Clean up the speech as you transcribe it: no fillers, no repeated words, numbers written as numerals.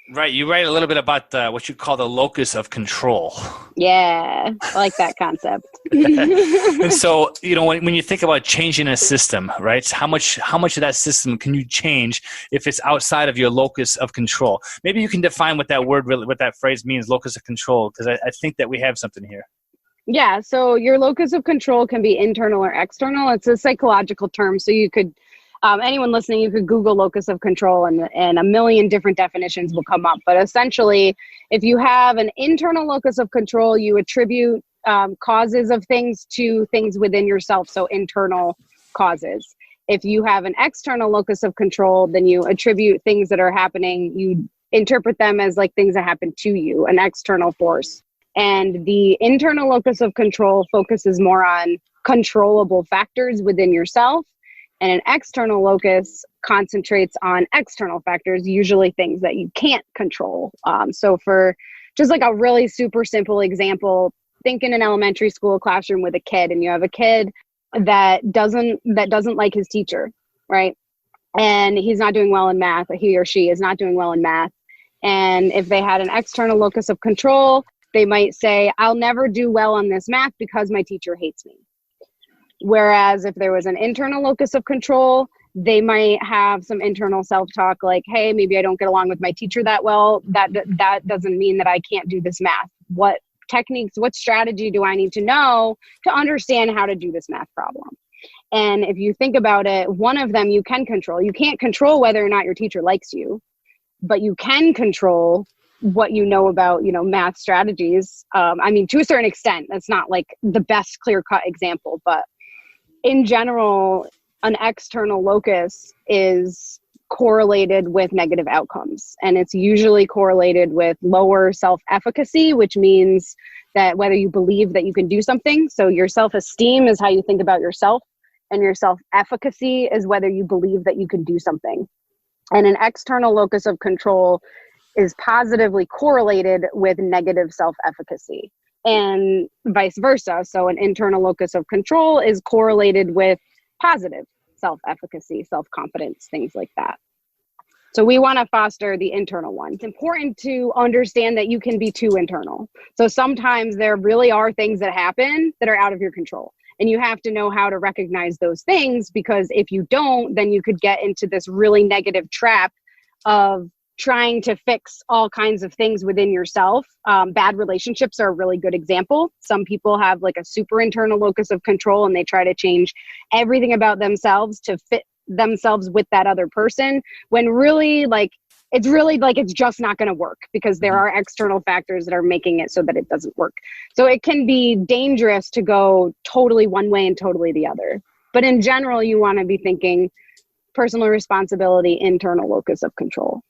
Right. You write a little bit about what you call the locus of control. Yeah, I like that concept. And so, when you think about changing a system, right? How much of that system can you change if it's outside of your locus of control? Maybe you can define what that phrase means, locus of control, because I think that we have something here. Yeah, so your locus of control can be internal or external. It's a psychological term, so you could anyone listening, you could Google locus of control and a million different definitions will come up. But essentially, if you have an internal locus of control, you attribute causes of things to things within yourself, so internal causes. If you have an external locus of control, then you attribute things that are happening, you interpret them as like things that happen to you, an external force. And the internal locus of control focuses more on controllable factors within yourself. And an external locus concentrates on external factors, usually things that you can't control. So for just like a really super simple example, think in an elementary school classroom with a kid, and you have a kid that doesn't like his teacher, right? And he's not doing well in math, or he or she is not doing well in math. And if they had an external locus of control, they might say, I'll never do well on this math because my teacher hates me. Whereas if there was an internal locus of control, they might have some internal self-talk like, hey, maybe I don't get along with my teacher that well. That doesn't mean that I can't do this math. What techniques, what strategy do I need to know to understand how to do this math problem? And if you think about it, one of them you can control. You can't control whether or not your teacher likes you, but you can control what you know about, math strategies. To a certain extent, that's not like the best clear-cut example, but in general, an external locus is correlated with negative outcomes. And it's usually correlated with lower self-efficacy, which means that whether you believe that you can do something, so your self-esteem is how you think about yourself, and your self-efficacy is whether you believe that you can do something. And an external locus of control is positively correlated with negative self-efficacy, and vice versa. So an internal locus of control is correlated with positive self-efficacy, self-confidence, things like that. So we want to foster the internal one. It's important to understand that you can be too internal. So sometimes there really are things that happen that are out of your control, and you have to know how to recognize those things, because if you don't, then you could get into this really negative trap of trying to fix all kinds of things within yourself. Bad relationships are a really good example. Some people have like a super internal locus of control, and they try to change everything about themselves to fit themselves with that other person, when really it's just not going to work, because there are external factors that are making it so that it doesn't work. So it can be dangerous to go totally one way and totally the other. But in general, you want to be thinking personal responsibility, internal locus of control.